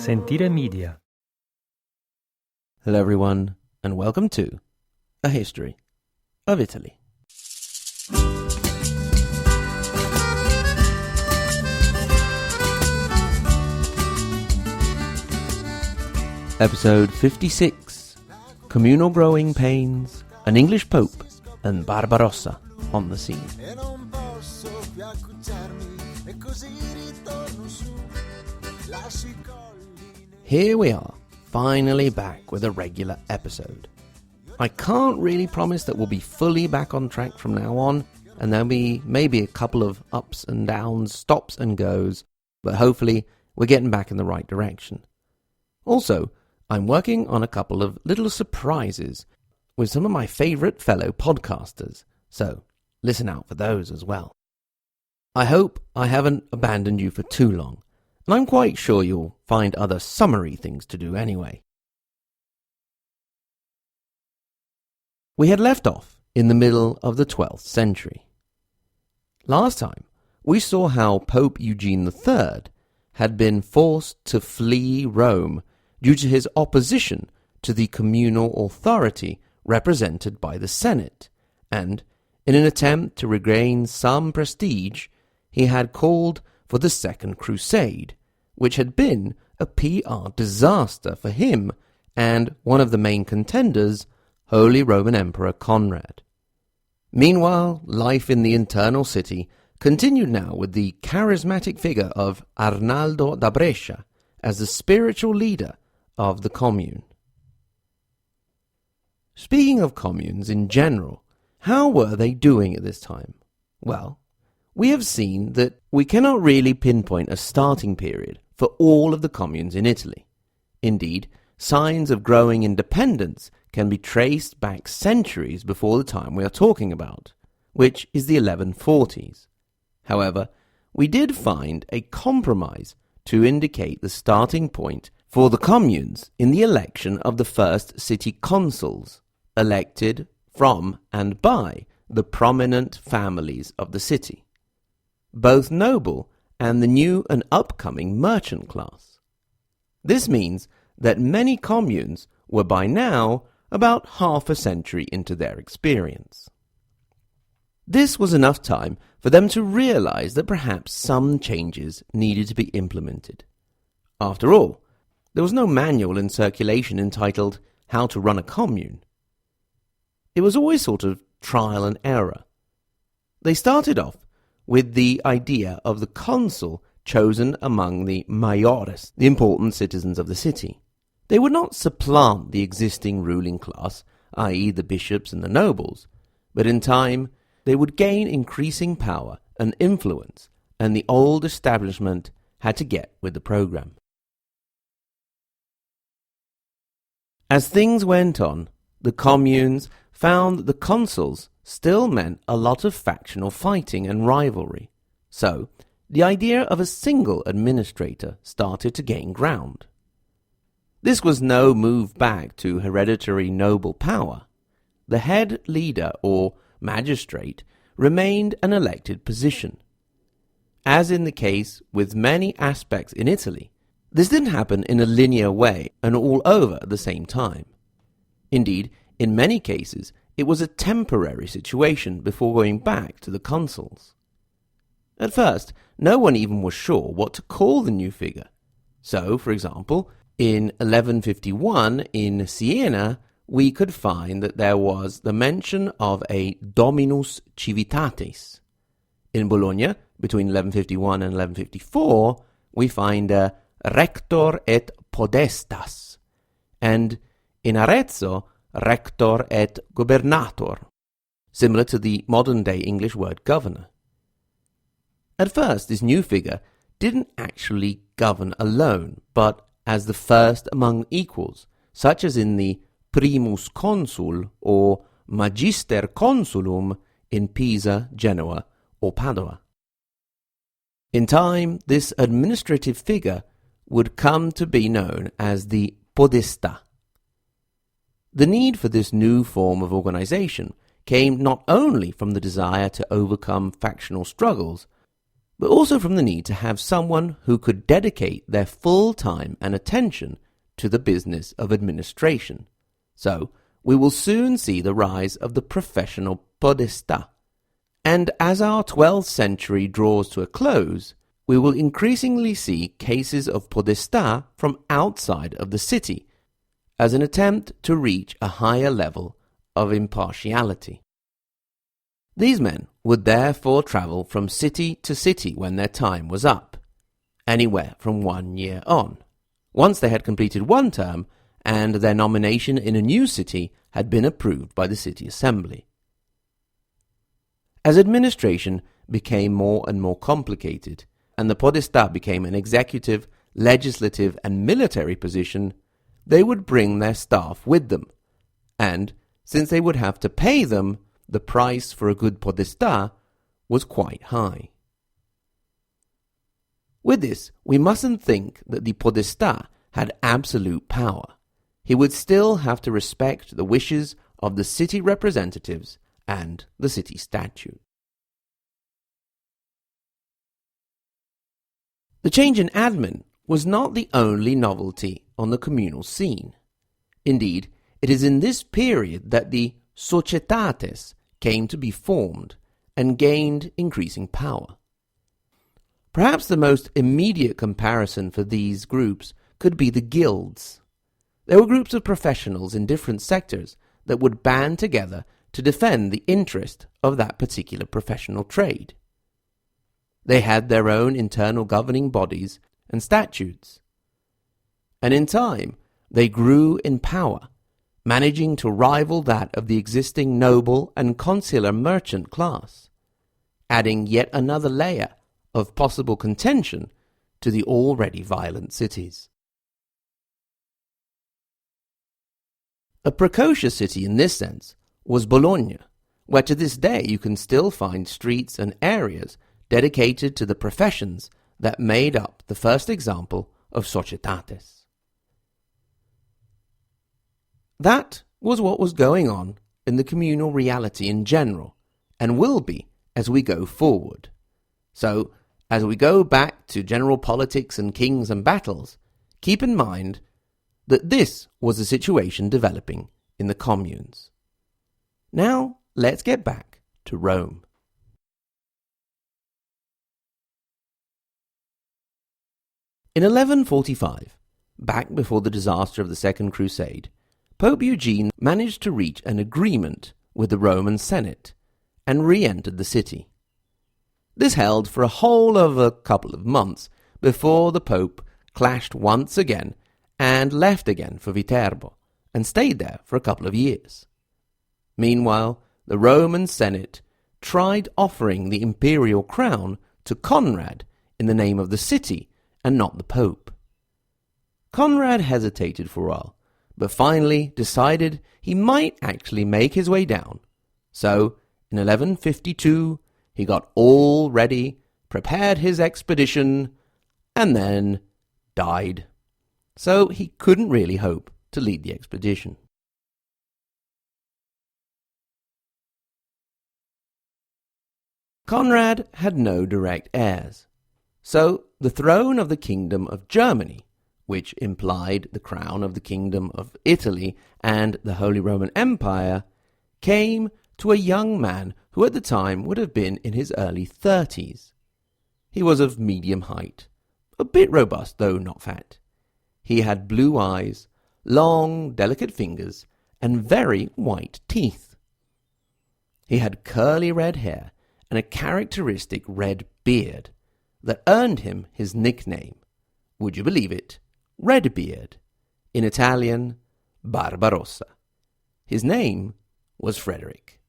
Sentire Media. Hello everyone, and welcome to A History of Italy. Episode 56, Communal Growing Pains, an English Pope, and Barbarossa on the scene. Here we are, finally back with a regular episode. I can't really promise that we'll be fully back on track from now on, and there'll be maybe a couple of ups and downs, stops and goes, but hopefully we're getting back in the right direction. Also, I'm working on a couple of little surprises with some of my favourite fellow podcasters, so listen out for those as well. I hope I haven't abandoned you for too long, and I'm quite sure you'll find other summary things to do anyway. We had left off in the middle of the 12th century. Last time, we saw how Pope Eugene III had been forced to flee Rome due to his opposition to the communal authority represented by the Senate, and, in an attempt to regain some prestige, he had called for the Second Crusade, which had been a PR disaster for him and one of the main contenders, Holy Roman Emperor Conrad. Meanwhile, life in the internal city continued now with the charismatic figure of Arnaldo da Brescia as the spiritual leader of the commune. Speaking of communes in general, how were they doing at this time? Well, we have seen that we cannot really pinpoint a starting period for all of the communes in Italy. Indeed, signs of growing independence can be traced back centuries before the time we are talking about, which is the 1140s. However, we did find a compromise to indicate the starting point for the communes in the election of the first city consuls, elected from and by the prominent families of the city, both noble and the new and upcoming merchant class. This means that many communes were by now about half a century into their experience. This was enough time for them to realize that perhaps some changes needed to be implemented. After all, there was no manual in circulation entitled How to Run a Commune. It was always sort of trial and error. They started off with the idea of the consul chosen among the maiores, the important citizens of the city. They would not supplant the existing ruling class, i.e. the bishops and the nobles, but in time they would gain increasing power and influence, and the old establishment had to get with the program. As things went on, the communes found that the consuls still meant a lot of factional fighting and rivalry, so the idea of a single administrator started to gain ground. This was no move back to hereditary noble power. The head leader or magistrate remained an elected position. As in the case with many aspects in Italy, this didn't happen in a linear way and all over at the same time. Indeed, in many cases, it was a temporary situation before going back to the consuls. At first, no one even was sure what to call the new figure. So, for example, in 1151 in Siena, we could find that there was the mention of a Dominus Civitatis. In Bologna, between 1151 and 1154, we find a Rector et Podestas, and in Arezzo, Rector et Gubernator, similar to the modern-day English word governor. At first, this new figure didn't actually govern alone, but as the first among equals, such as in the primus consul or magister consulum in Pisa, Genoa, or Padua. In time, this administrative figure would come to be known as the podesta. The need for this new form of organization came not only from the desire to overcome factional struggles, but also from the need to have someone who could dedicate their full time and attention to the business of administration. So, we will soon see the rise of the professional podestà. And as our 12th century draws to a close, we will increasingly see cases of podestà from outside of the city, as an attempt to reach a higher level of impartiality. These men would therefore travel from city to city when their time was up, anywhere from 1 year on, once they had completed one term and their nomination in a new city had been approved by the city assembly. As administration became more and more complicated, and the podestà became an executive, legislative, and military position, they would bring their staff with them, and, since they would have to pay them, the price for a good podestà was quite high. With this, we mustn't think that the podestà had absolute power. He would still have to respect the wishes of the city representatives and the city statute. The change in admin was not the only novelty on the communal scene. Indeed, it is in this period that the societates came to be formed and gained increasing power. Perhaps the most immediate comparison for these groups could be the guilds. They were groups of professionals in different sectors that would band together to defend the interest of that particular professional trade. They had their own internal governing bodies and statutes. And in time, they grew in power, managing to rival that of the existing noble and consular merchant class, adding yet another layer of possible contention to the already violent cities. A precocious city in this sense was Bologna, where to this day you can still find streets and areas dedicated to the professions that made up the first example of societates. That was what was going on in the communal reality in general, and will be as we go forward. So, as we go back to general politics and kings and battles, keep in mind that this was the situation developing in the communes. Now, let's get back to Rome. In 1145, back before the disaster of the Second Crusade, Pope Eugene managed to reach an agreement with the Roman Senate and re-entered the city. This held for a whole of a couple of months before the Pope clashed once again and left again for Viterbo and stayed there for a couple of years. Meanwhile, the Roman Senate tried offering the imperial crown to Conrad in the name of the city and not the Pope. Conrad hesitated for a while, but finally decided he might actually make his way down. So, in 1152, he got all ready, prepared his expedition, and then died. So he couldn't really hope to lead the expedition. Conrad had no direct heirs, so the throne of the Kingdom of Germany, which implied the crown of the Kingdom of Italy and the Holy Roman Empire, came to a young man who at the time would have been in his early 30s. He was of medium height, a bit robust though not fat. He had blue eyes, long, delicate fingers, and very white teeth. He had curly red hair and a characteristic red beard that earned him his nickname, would you believe it, Redbeard, in Italian, Barbarossa. His name was Frederick.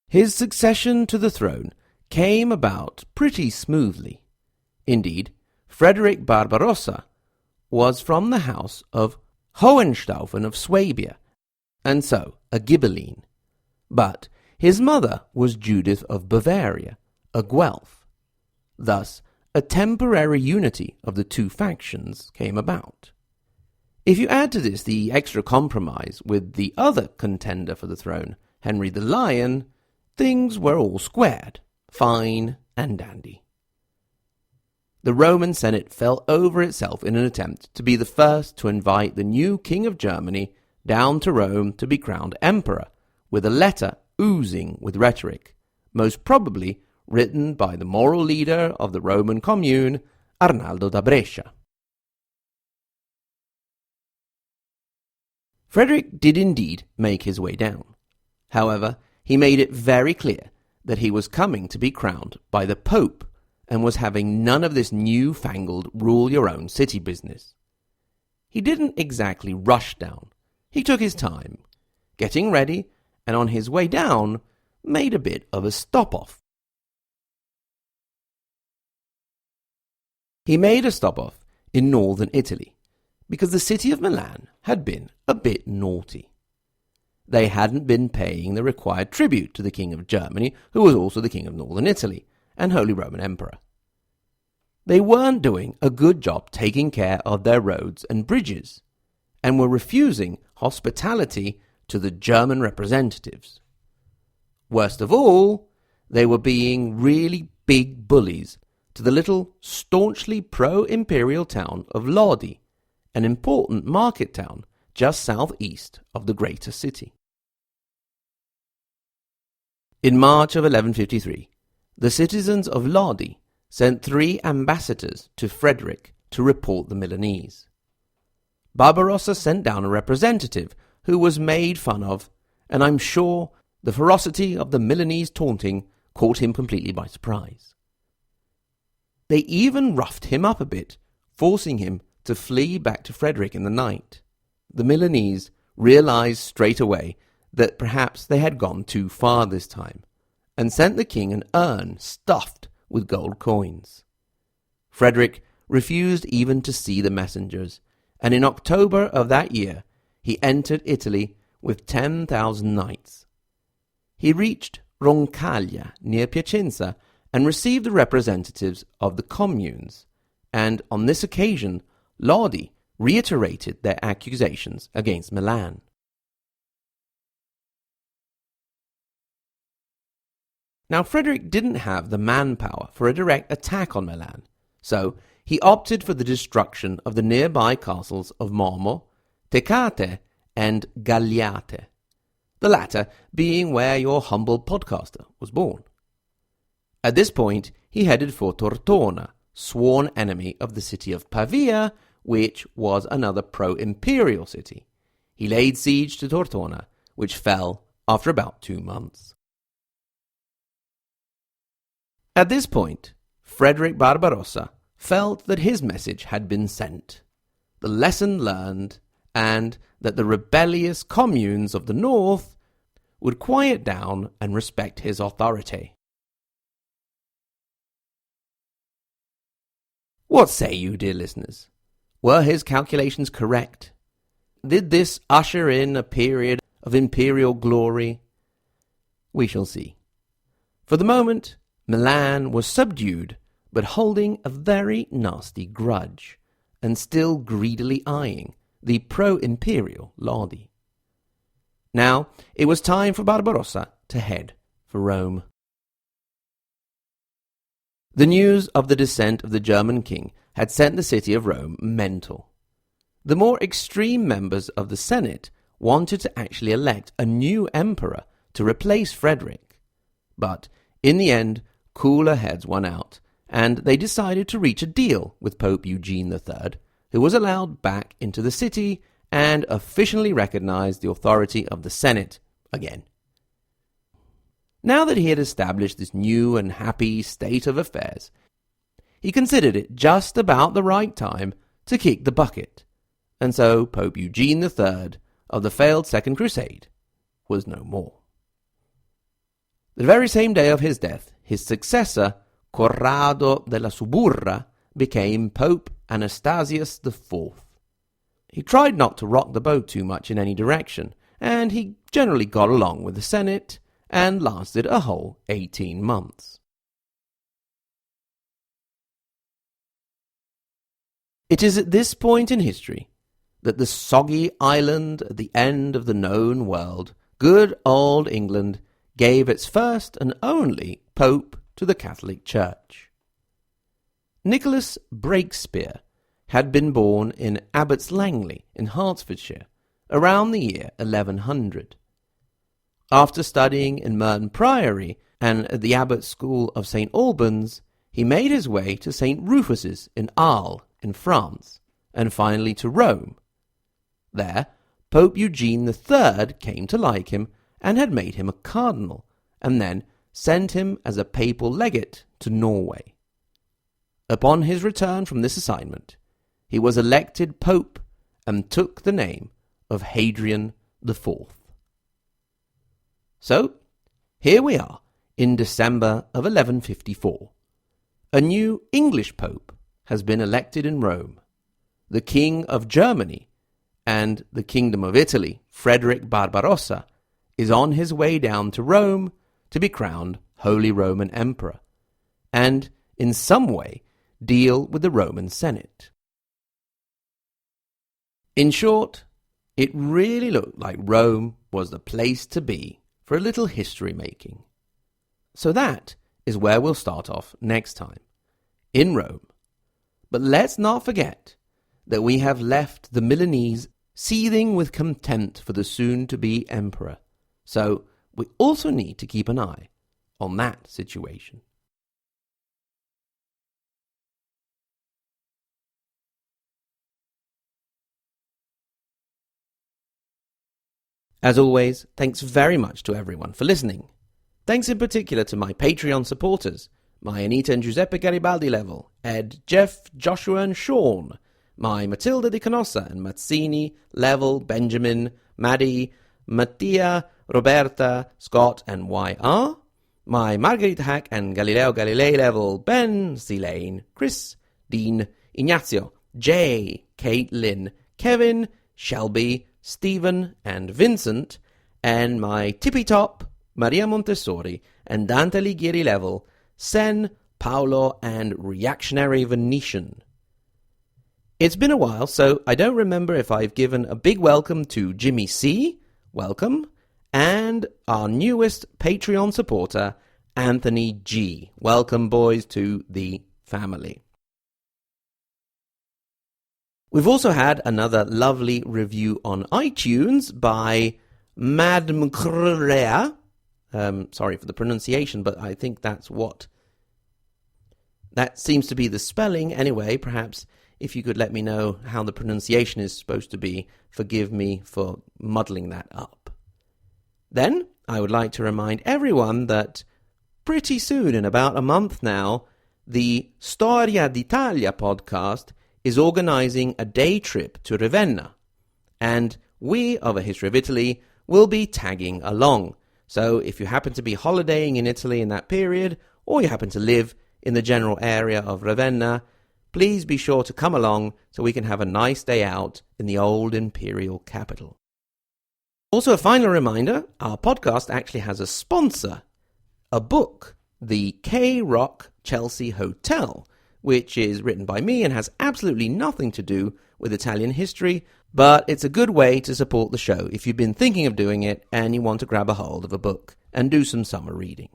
His succession to the throne came about pretty smoothly. Indeed, Frederick Barbarossa was from the house of Hohenstaufen of Swabia, and so a Ghibelline. But his mother was Judith of Bavaria, a Guelph. Thus, a temporary unity of the two factions came about. If you add to this the extra compromise with the other contender for the throne, Henry the Lion, things were all squared, fine and dandy. The Roman Senate fell over itself in an attempt to be the first to invite the new King of Germany down to Rome to be crowned emperor, with a letter oozing with rhetoric, most probably written by the moral leader of the Roman commune, Arnaldo da Brescia. Frederick did indeed make his way down. However, he made it very clear that he was coming to be crowned by the Pope and was having none of this new-fangled rule-your-own-city business. He didn't exactly rush down. He took his time, getting ready, and on his way down, made a bit of a stop-off. He made a stop-off in northern Italy, because the city of Milan had been a bit naughty. They hadn't been paying the required tribute to the King of Germany, who was also the King of Northern Italy and Holy Roman Emperor. They weren't doing a good job taking care of their roads and bridges, and were refusing hospitality to the German representatives. Worst of all, they were being really big bullies to the little staunchly pro-imperial town of Lodi, an important market town just southeast of the greater city. In March of 1153, the citizens of Lodi sent 3 ambassadors to Frederick to report the Milanese. Barbarossa sent down a representative who was made fun of, and I'm sure the ferocity of the Milanese taunting caught him completely by surprise. They even roughed him up a bit, forcing him to flee back to Frederick in the night. The Milanese realized straight away that perhaps they had gone too far this time, and sent the king an urn stuffed with gold coins. Frederick refused even to see the messengers, and in October of that year he entered Italy with 10,000 knights. He reached Roncaglia near Piacenza and received the representatives of the communes, and on this occasion Lodi reiterated their accusations against Milan. Now Frederick didn't have the manpower for a direct attack on Milan, so he opted for the destruction of the nearby castles of Momo, Tecate, and Gagliate, the latter being where your humble podcaster was born. At this point, he headed for Tortona, sworn enemy of the city of Pavia, which was another pro-imperial city. He laid siege to Tortona, which fell after about 2 months. At this point, Frederick Barbarossa felt that his message had been sent, the lesson learned, and that the rebellious communes of the north would quiet down and respect his authority. What say you, dear listeners? Were his calculations correct? Did this usher in a period of imperial glory? We shall see. For the moment, Milan was subdued, but holding a very nasty grudge, and still greedily eyeing the pro-imperial Lodi. Now, it was time for Barbarossa to head for Rome. The news of the descent of the German king had sent the city of Rome mental. The more extreme members of the Senate wanted to actually elect a new emperor to replace Frederick. But, in the end, cooler heads won out, and they decided to reach a deal with Pope Eugene III, who was allowed back into the city and officially recognized the authority of the Senate again. Now that he had established this new and happy state of affairs, he considered it just about the right time to kick the bucket, and so Pope Eugene III of the failed Second Crusade was no more. The very same day of his death, his successor, Corrado della Suburra, became Pope Anastasius IV. He tried not to rock the boat too much in any direction, and he generally got along with the Senate, and lasted a whole 18 months. It is at this point in history that the soggy island at the end of the known world, good old England, gave its first and only Pope to the Catholic Church. Nicholas Breakspear had been born in Abbots Langley in Hertfordshire around the year 1100. After studying in Merton Priory and at the Abbot's School of St. Albans, he made his way to St. Rufus's in Arles in France, and finally to Rome. There, Pope Eugene III came to like him and had made him a cardinal, and then sent him as a papal legate to Norway. Upon his return from this assignment, he was elected pope and took the name of Hadrian IV. So, here we are in December of 1154. A new English pope has been elected in Rome. The King of Germany and the Kingdom of Italy, Frederick Barbarossa, is on his way down to Rome to be crowned Holy Roman Emperor, and in some way deal with the Roman Senate. In short, it really looked like Rome was the place to be for a little history making. So that is where we'll start off next time, in Rome. But let's not forget that we have left the Milanese seething with contempt for the soon-to-be emperor, so we also need to keep an eye on that situation. As always, thanks very much to everyone for listening. Thanks in particular to my Patreon supporters, my Anita and Giuseppe Garibaldi level, Ed, Jeff, Joshua and Sean, my Matilda Di Canossa and Mazzini level, Benjamin, Maddie, Mattia, Roberta, Scott and YR, my Margherita Hack and Galileo Galilei level, Ben, Celane, Chris, Dean, Ignazio, Jay, Caitlin, Kevin, Shelby, Stephen and Vincent, and my Tippy Top, Maria Montessori and Dante Alighieri level, Sen, Paolo and Reactionary Venetian. It's been a while, so I don't remember if I've given a big welcome to Jimmy C, welcome, and our newest Patreon supporter, Anthony G. Welcome, boys, to the family. We've also had another lovely review on iTunes by Madame Crea. Sorry for the pronunciation, but I think that seems to be the spelling. Anyway, perhaps if you could let me know how the pronunciation is supposed to be, forgive me for muddling that up. Then, I would like to remind everyone that pretty soon, in about a month now, the Storia d'Italia podcast is organizing a day trip to Ravenna, and we of A History of Italy will be tagging along. So if you happen to be holidaying in Italy in that period, or you happen to live in the general area of Ravenna, please be sure to come along so we can have a nice day out in the old imperial capital. Also, a final reminder, our podcast actually has a sponsor, a book, The K-Rock Chelsea Hotel, which is written by me and has absolutely nothing to do with Italian history, but it's a good way to support the show if you've been thinking of doing it and you want to grab a hold of a book and do some summer reading.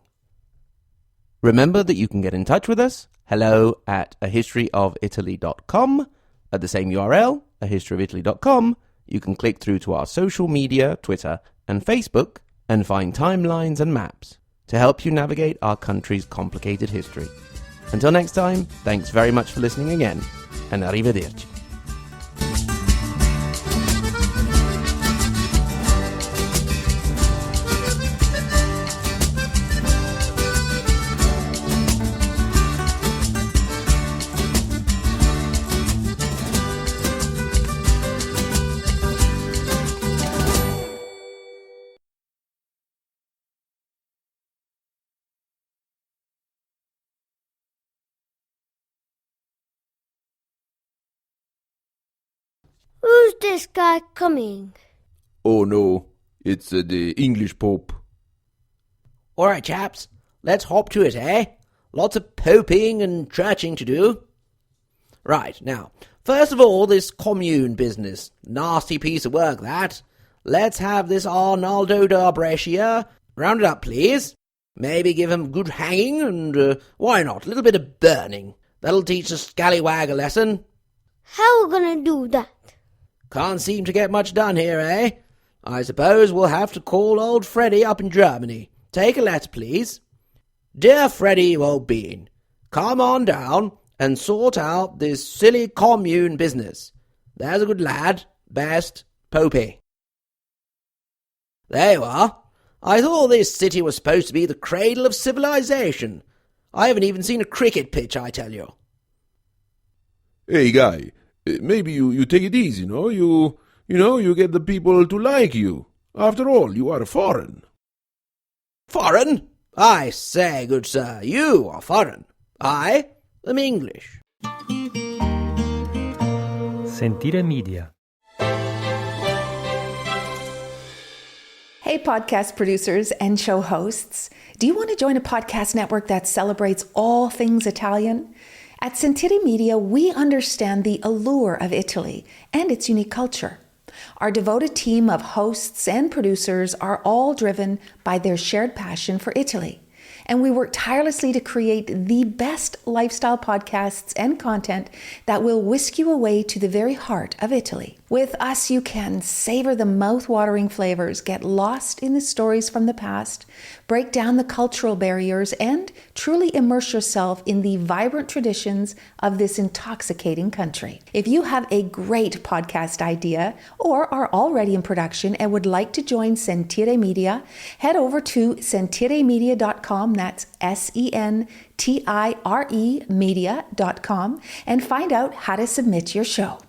Remember that you can get in touch with us, hello@ahistoryofitaly.com, at the same URL, ahistoryofitaly.com. You can click through to our social media, Twitter and Facebook, and find timelines and maps to help you navigate our country's complicated history. Until next time, thanks very much for listening again, and arrivederci. Who's this guy coming? Oh no, it's the English Pope. All right, chaps, let's hop to it, eh? Lots of poping and churching to do. Right, now, first of all, this commune business. Nasty piece of work, that. Let's have this Arnaldo da Brescia. Round it up, please. Maybe give him good hanging and, why not, a little bit of burning. That'll teach the scallywag a lesson. How are we gonna do that? Can't seem to get much done here, eh? I suppose we'll have to call old Freddy up in Germany. Take a letter, please. Dear Freddy, you old bean, come on down and sort out this silly commune business. There's a good lad. Best, Popey. There you are. I thought this city was supposed to be the cradle of civilization. I haven't even seen a cricket pitch, I tell you. Hey, guy, maybe you take it easy, no? You get the people to like you. After all, you are foreign. Foreign? I say, good sir, you are foreign. I am English. Sentire Media. Hey, podcast producers and show hosts. Do you want to join a podcast network that celebrates all things Italian? At Sentire Media, we understand the allure of Italy and its unique culture. Our devoted team of hosts and producers are all driven by their shared passion for Italy. And we work tirelessly to create the best lifestyle podcasts and content that will whisk you away to the very heart of Italy. With us, you can savor the mouth-watering flavors, get lost in the stories from the past, break down the cultural barriers, and truly immerse yourself in the vibrant traditions of this intoxicating country. If you have a great podcast idea or are already in production and would like to join Sentire Media, head over to sentiremedia.com, that's SENTIRE media.com, and find out how to submit your show.